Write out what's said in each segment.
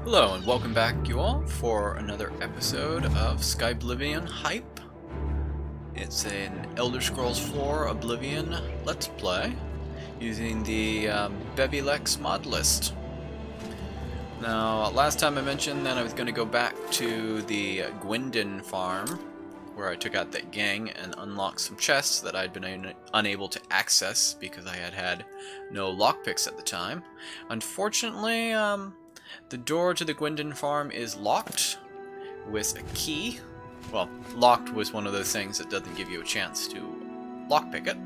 Hello and welcome back, you all, for another episode of Skyblivion Hype. It's an Elder Scrolls 4 Oblivion Let's Play using the Bevi Lex modlist. Now, last time I mentioned that I was going to go back to the Gwendon farm where I took out that gang and unlocked some chests that I'd been unable to access because I had no lockpicks at the time. Unfortunately, the door to the Gwendon farm is locked with a key. Well, locked was one of those things that doesn't give you a chance to lockpick it.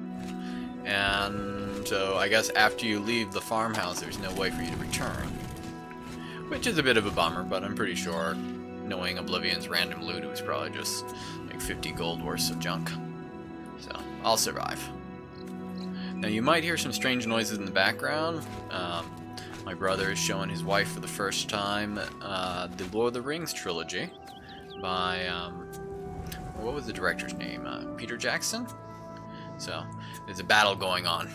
And so I guess after you leave the farmhouse, there's no way for you to return. Which is a bit of a bummer, but I'm pretty sure, knowing Oblivion's random loot, it was probably just like 50 gold worth of junk. So, I'll survive. Now you might hear some strange noises in the background. My brother is showing his wife for the first time the Lord of the Rings trilogy by, what was the director's name? Peter Jackson? So, there's a battle going on.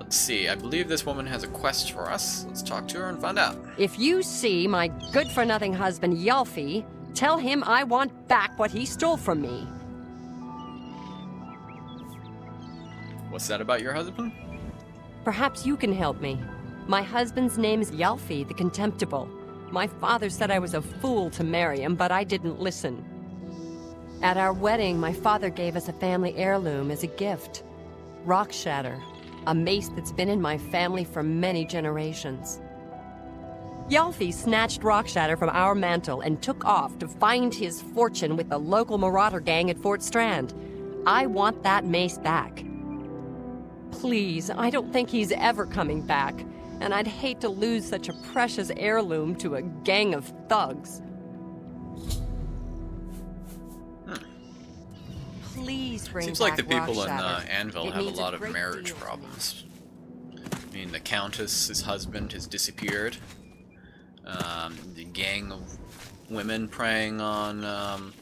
Let's see, I believe this woman has a quest for us. Let's talk to her and find out. If you see my good-for-nothing husband, Yalfi, tell him I want back what he stole from me. What's that about your husband? Perhaps you can help me. My husband's name is Yalfi the Contemptible. My father said I was a fool to marry him, but I didn't listen. At our wedding, my father gave us a family heirloom as a gift. Rock Shatter, a mace that's been in my family for many generations. Yalfi snatched Rock Shatter from our mantle and took off to find his fortune with the local marauder gang at Fort Strand. I want that mace back. Please, I don't think he's ever coming back. And I'd hate to lose such a precious heirloom to a gang of thugs. Please bring Seems back like the people in Rock-Shatter. Anvil It have a means lot of great marriage deal. problems. I mean, the Countess, his husband, has disappeared. The gang of women preying on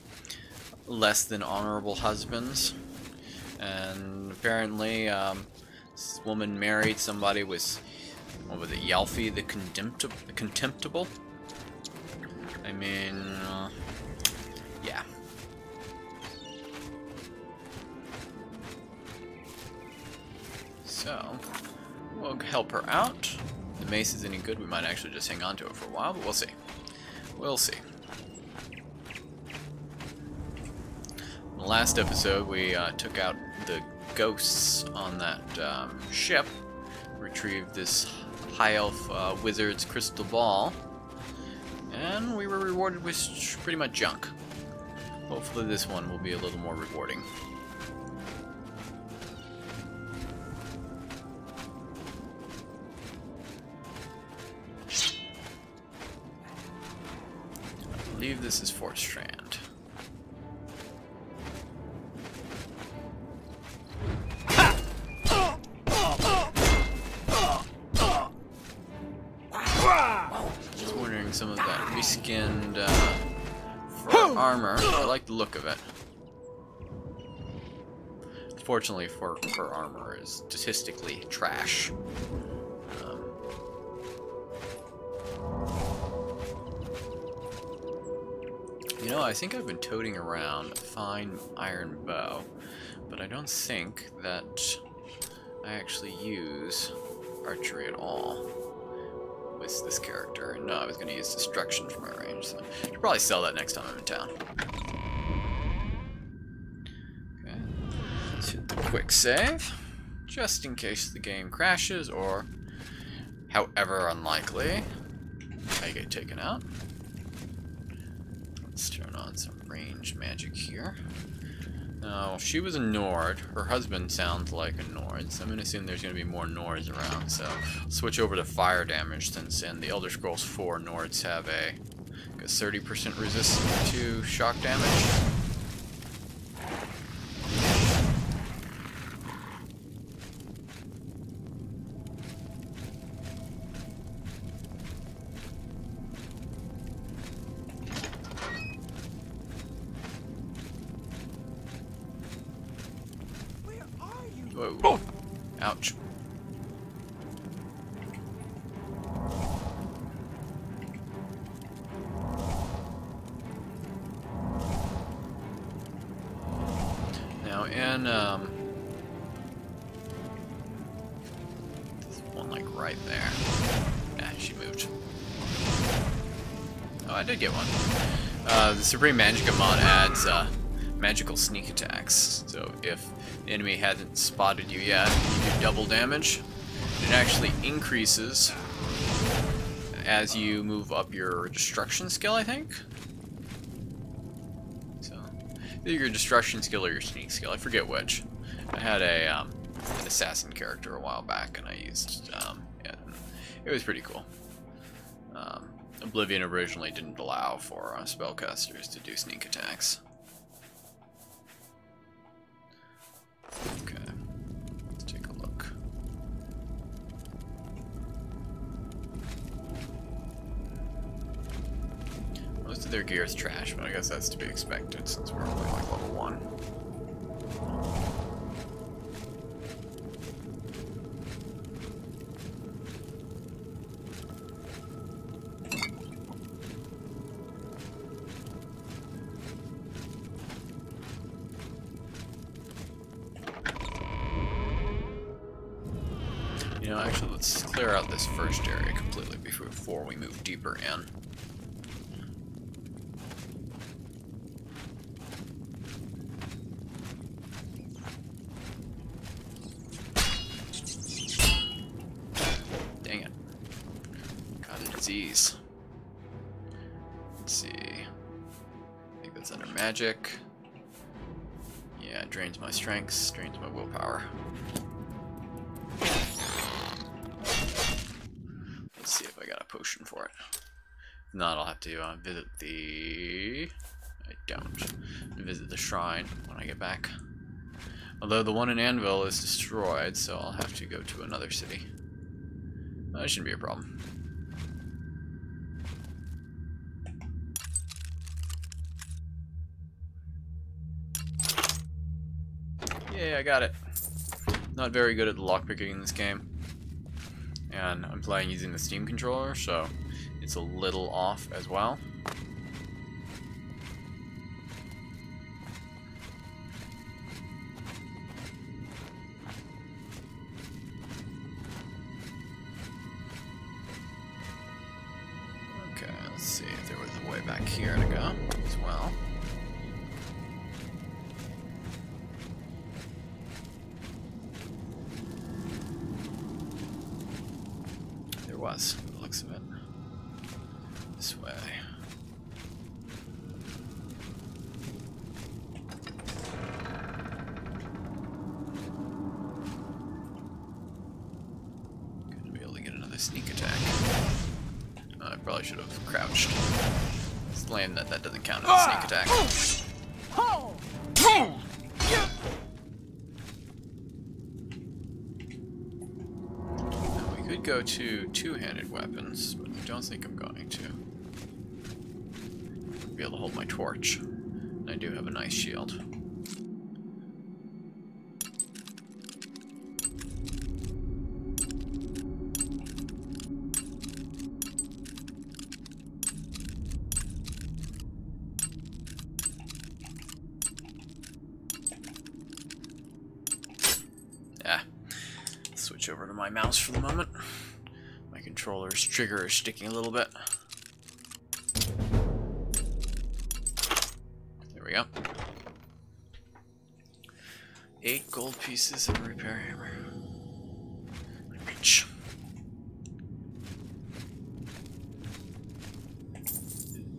less than honorable husbands. And apparently, this woman married somebody with, what was it, Yalfi the Contemptible? I mean, yeah. So, we'll help her out. If the mace is any good, we might actually just hang on to it for a while, but we'll see. We'll see. In the last episode, we took out the ghosts on that ship, retrieved this high elf wizard's crystal ball, and we were rewarded with pretty much junk. Hopefully this one will be a little more rewarding. I believe this is Fort Strand. Some of that reskinned fur armor. I like the look of it. Fortunately, fur armor is statistically trash. You know, I think I've been toting around a fine iron bow, but I don't think that I actually use archery at all with this character. No, I was going to use destruction for my range, so I should probably sell that next time I'm in town. Okay, let's hit the quick save, just in case the game crashes, or, however unlikely, I get taken out. Let's turn on some range magic here. Now, she was a Nord. Her husband sounds like a Nord, so I'm going to assume there's going to be more Nords around. So, I'll switch over to fire damage, since in the Elder Scrolls 4, Nords have a 30% resistance to shock damage. Whoa. can, there's one like right there. Yeah, she moved. Oh, I did get one. The Supreme Magicka mod adds magical sneak attacks. So if the enemy hasn't spotted you yet, you do double damage. It actually increases as you move up your destruction skill, I think. So either your destruction skill or your sneak skill, I forget which. I had an assassin character a while back, and I used yeah, it was pretty cool. Oblivion originally didn't allow for spellcasters to do sneak attacks. Okay, let's take a look. Most of their gear is trash, but I guess that's to be expected since we're only like level 1. You know, actually, let's clear out this first area completely before we move deeper in. Dang it. Got a disease. Let's see. I think that's under magic. Yeah, it drains my strengths, drains my willpower. Let's see if I got a potion for it. If not, I'll have to visit the... I don't. Visit the shrine when I get back. Although the one in Anvil is destroyed, so I'll have to go to another city. That shouldn't be a problem. Yay, I got it. Not very good at the lockpicking in this game. And I'm playing using the Steam controller, so it's a little off as well. Okay, let's see if there was a way back here to go as well. Was, by the looks of it. This way. Gonna be able to get another sneak attack. I probably should have crouched. It's lame that that doesn't count as a sneak attack. Go to two-handed weapons, but I don't think I'm going to. I'll be able to hold my torch. And I do have a nice shield. Switch over to my mouse for the moment. My controller's trigger is sticking a little bit. There we go. 8 gold pieces of repair hammer. Reach.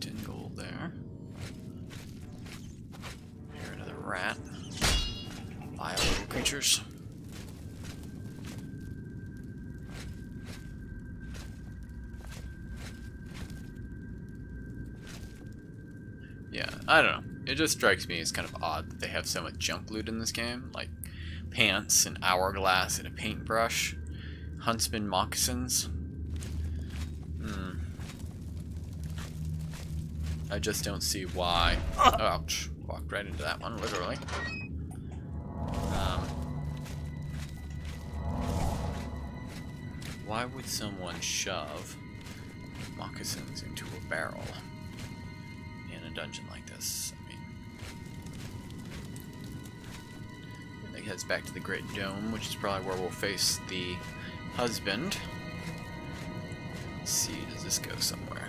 10 gold there. Here, another rat. Vile little creatures. Yeah, I don't know. It just strikes me as kind of odd that they have so much junk loot in this game, like pants, an hourglass, and a paintbrush, huntsman moccasins. I just don't see why. Ouch. Walked right into that one, literally. Why would someone shove moccasins into a barrel in a dungeon like this? I mean, heads back to the Great Dome, which is probably where we'll face the husband. Let's see, does this go somewhere?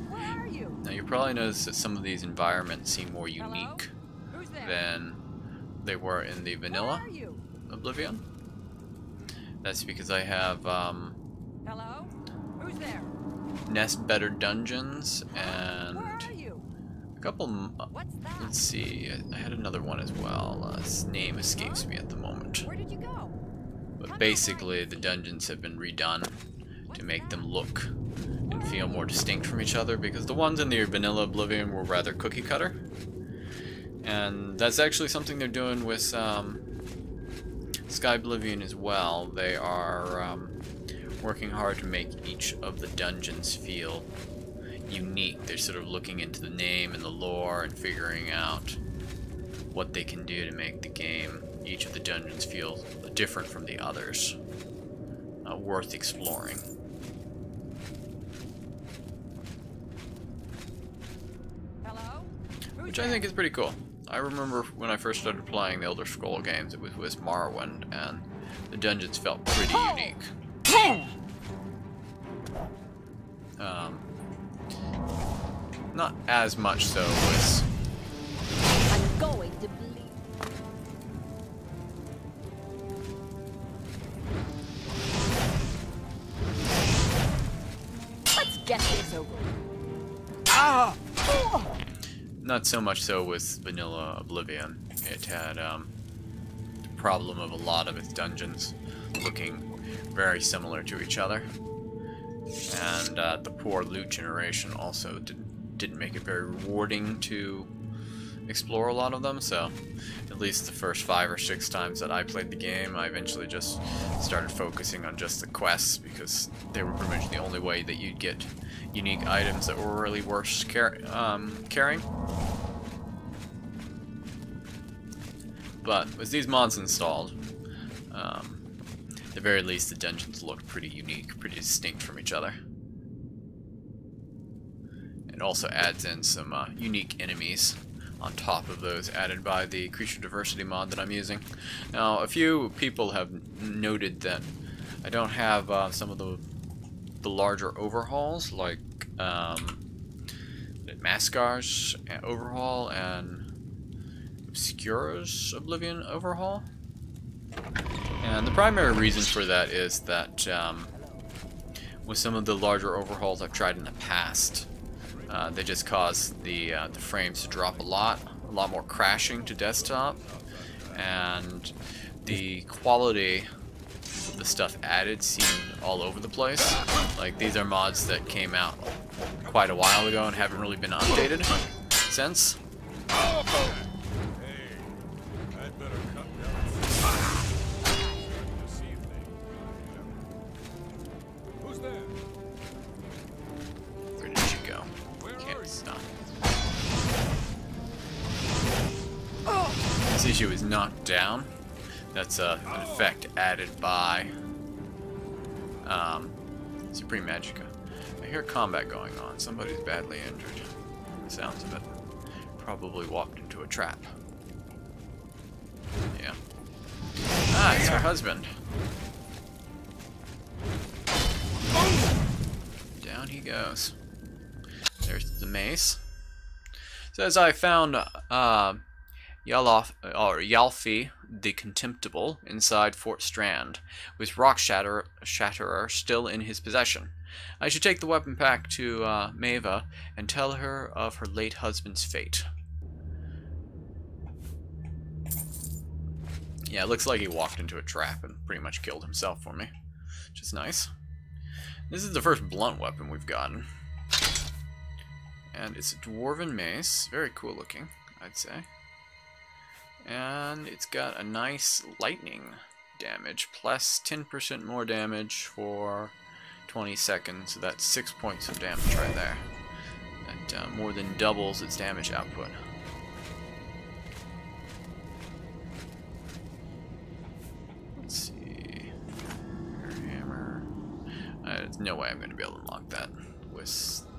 Where are you? Now you probably notice that some of these environments seem more unique than they were in the vanilla Oblivion. That's because I have Hello? Who's there? nest better dungeons and a couple. What's that? Let's see, I had another one as well. His name escapes me at the moment. Where did you go? But basically, the dungeons have been redone to make them look and feel more distinct from each other, because the ones in the vanilla Oblivion were rather cookie cutter. And that's actually something they're doing with Skyblivion as well. They are working hard to make each of the dungeons feel unique. They're sort of looking into the name and the lore and figuring out what they can do to make the game, each of the dungeons, feel different from the others. Worth exploring. Hello? Which I think is pretty cool. I remember when I first started playing the Elder Scrolls games, it was with Morrowind, and the dungeons felt pretty unique. Not as much so with... I'm going to bleed. Let's get this over. Ah! Not so much so with vanilla Oblivion. It had the problem of a lot of its dungeons looking very similar to each other. And the poor loot generation also didn't make it very rewarding to explore a lot of them, so at least the first 5 or 6 times that I played the game, I eventually just started focusing on just the quests, because they were pretty much the only way that you'd get unique items that were really worth carrying. But with these mods installed, at the very least the dungeons look pretty unique, pretty distinct from each other. It also adds in some unique enemies on top of those added by the creature diversity mod that I'm using. Now, a few people have noted that I don't have some of the larger overhauls, like Mascar's overhaul and Obscura's Oblivion overhaul. And the primary reason for that is that with some of the larger overhauls I've tried in the past, they just cause the frames to drop a lot more crashing to desktop, and the quality of the stuff added seemed all over the place. Like, these are mods that came out quite a while ago and haven't really been updated since. This issue is knocked down. That's an effect added by Supreme Magica. I hear combat going on. Somebody's badly injured. The sounds of it. Probably walked into a trap. Yeah. Ah, it's her husband. Down he goes. There's the mace. Says I found Yalfi the Contemptible inside Fort Strand, with Rock Shatterer still in his possession. I should take the weapon pack to Maeva and tell her of her late husband's fate. Yeah, it looks like he walked into a trap and pretty much killed himself for me, which is nice. This is the first blunt weapon we've gotten. And it's a dwarven mace, very cool looking, I'd say. And it's got a nice lightning damage, plus 10% more damage for 20 seconds, so that's 6 points of damage right there. That more than doubles its damage output. Let's see. Hammer. There's no way I'm going to be able to unlock that with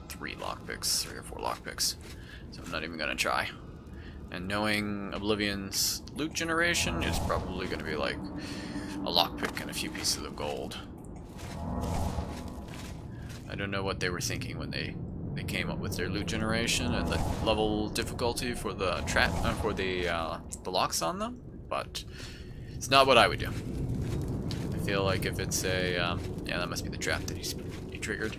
3 or 4 lockpicks. So I'm not even gonna try. And knowing Oblivion's loot generation is probably gonna be like a lockpick and a few pieces of gold. I don't know what they were thinking when they came up with their loot generation and the level difficulty for the the locks on them, but it's not what I would do. I feel like if it's a yeah, that must be the trap that he triggered.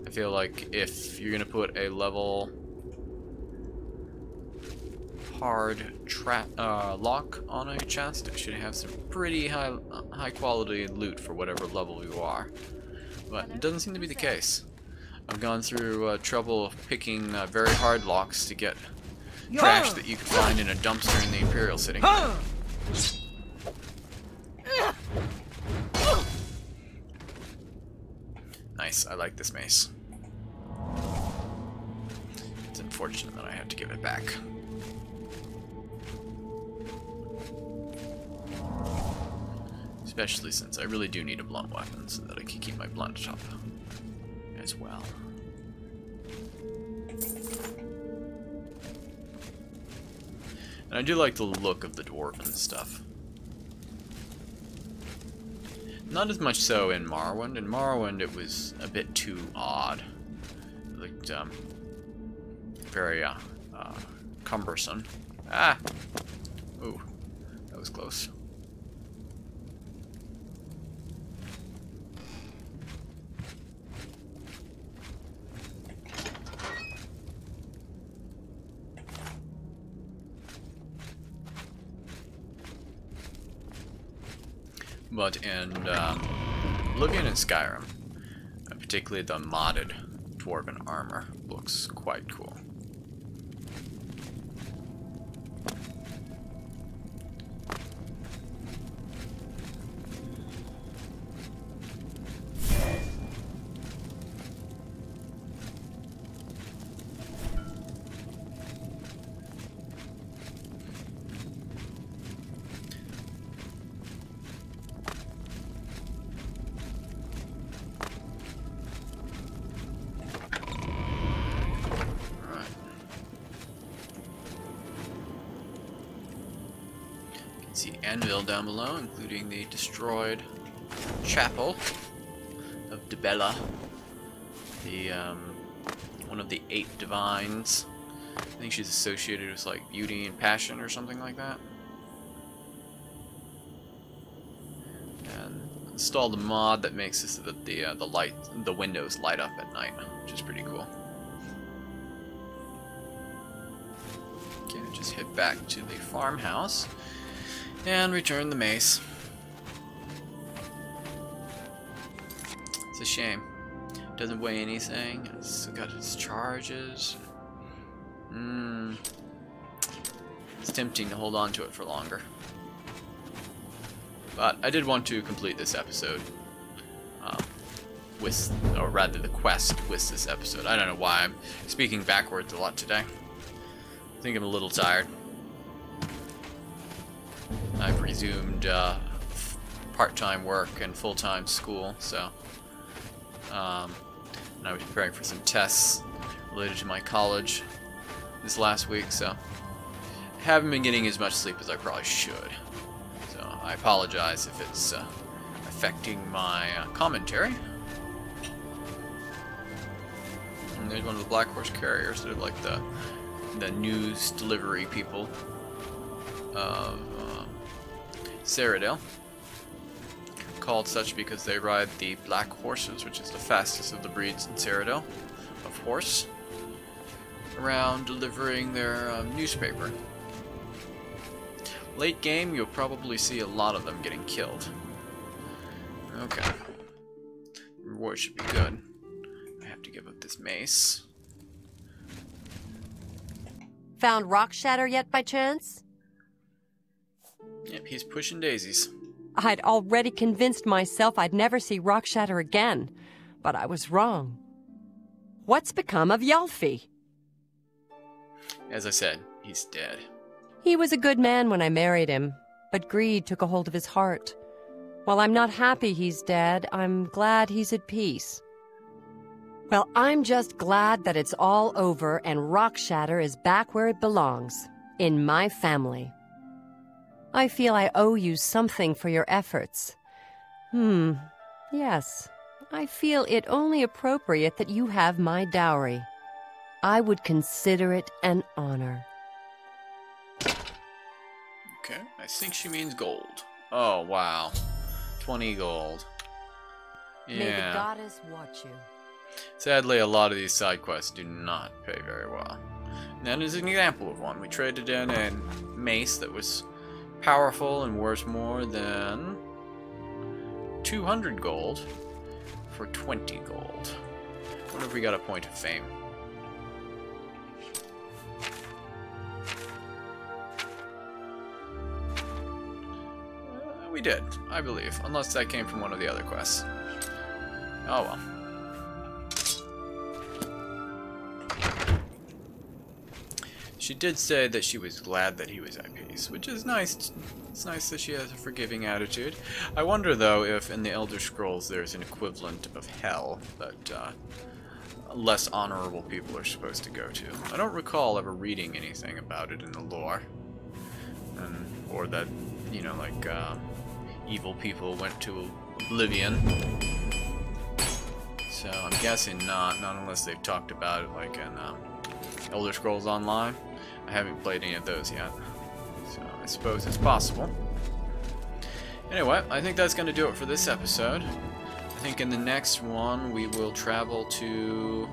I feel like if you're gonna put a level hard trap lock on a chest, it should have some pretty high quality loot for whatever level you are. But it doesn't seem to be the case. I've gone through trouble of picking very hard locks to get trash that you can find in a dumpster in the Imperial City. Nice, I like this mace. It's unfortunate that I have to give it back. Especially since I really do need a blunt weapon so that I can keep my blunt up as well. And I do like the look of the dwarven stuff. Not as much so in Morrowind. In Morrowind it was a bit too odd. It looked very cumbersome. Ah! Ooh, that was close. But in Oblivion and Skyrim, particularly the modded dwarven armor, looks quite cool. See anvil down below, including the destroyed chapel of Dibella, the one of the 8 divines. I think she's associated with like beauty and passion or something like that. And installed a mod that makes it so that the windows light up at night, which is pretty cool. Okay, just head back to the farmhouse. And return the mace. It's a shame. It doesn't weigh anything. It's got its charges. It's tempting to hold on to it for longer. But I did want to complete this episode. Or rather the quest with this episode. I don't know why I'm speaking backwards a lot today. I think I'm a little tired. I've resumed part-time work and full-time school, so and I was preparing for some tests related to my college this last week, so I haven't been getting as much sleep as I probably should. So I apologize if it's affecting my commentary. And there's one of the Black Horse carriers that are like the news delivery people of Cyrodiil, called such because they ride the black horses, which is the fastest of the breeds in Cyrodiil of horse, around delivering their newspaper. Late game, you'll probably see a lot of them getting killed. Okay. Reward should be good. I have to give up this mace. Found Rock Shatter yet by chance? Yep, he's pushing daisies. I'd already convinced myself I'd never see Rock Shatter again, but I was wrong. What's become of Yalfi? As I said, he's dead. He was a good man when I married him, but greed took a hold of his heart. While I'm not happy he's dead, I'm glad he's at peace. Well, I'm just glad that it's all over and Rock Shatter is back where it belongs, in my family. I feel I owe you something for your efforts. Yes. I feel it only appropriate that you have my dowry. I would consider it an honor. Okay, I think she means gold. Oh, wow. 20 gold. Yeah. May the goddess watch you. Sadly, a lot of these side quests do not pay very well. And that is an example of one. We traded in a mace that was powerful and worth more than 200 gold for 20 gold. I wonder if we got a point of fame. We did, I believe. Unless that came from one of the other quests. Oh well. She did say that she was glad that he was at peace, which is nice. It's nice that she has a forgiving attitude. I wonder, though, if in the Elder Scrolls there's an equivalent of hell that less honorable people are supposed to go to. I don't recall ever reading anything about it in the lore. Or that, you know, like, evil people went to Oblivion. So I'm guessing not unless they've talked about it, like in Elder Scrolls Online. I haven't played any of those yet, so I suppose it's possible. Anyway, I think that's going to do it for this episode. I think in the next one we will travel to...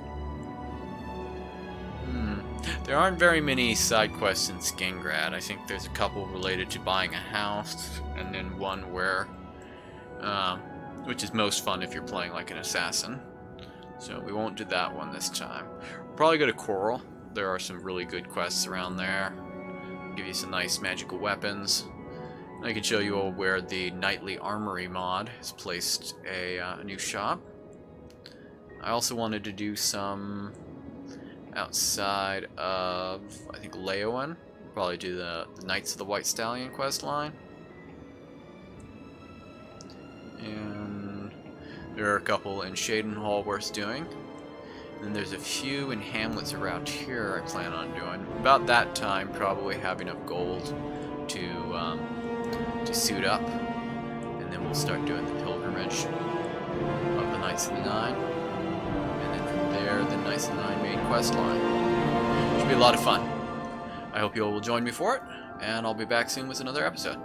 There aren't very many side quests in Skingrad. I think there's a couple related to buying a house, and then one where... which is most fun if you're playing like an assassin. So we won't do that one this time. We'll probably go to Coral. There are some really good quests around there. Give you some nice magical weapons. I can show you all where the Nightly Armory mod has placed a new shop. I also wanted to do some outside of, I think, Leowen. Probably do the Knights of the White Stallion quest line. And there are a couple in Shadenhall worth doing. And there's a few in hamlets around here I plan on doing. About that time, probably have enough gold to suit up. And then we'll start doing the pilgrimage of the Knights of the Nine. And then from there, the Knights of the Nine main quest line. Should be a lot of fun. I hope you all will join me for it, and I'll be back soon with another episode.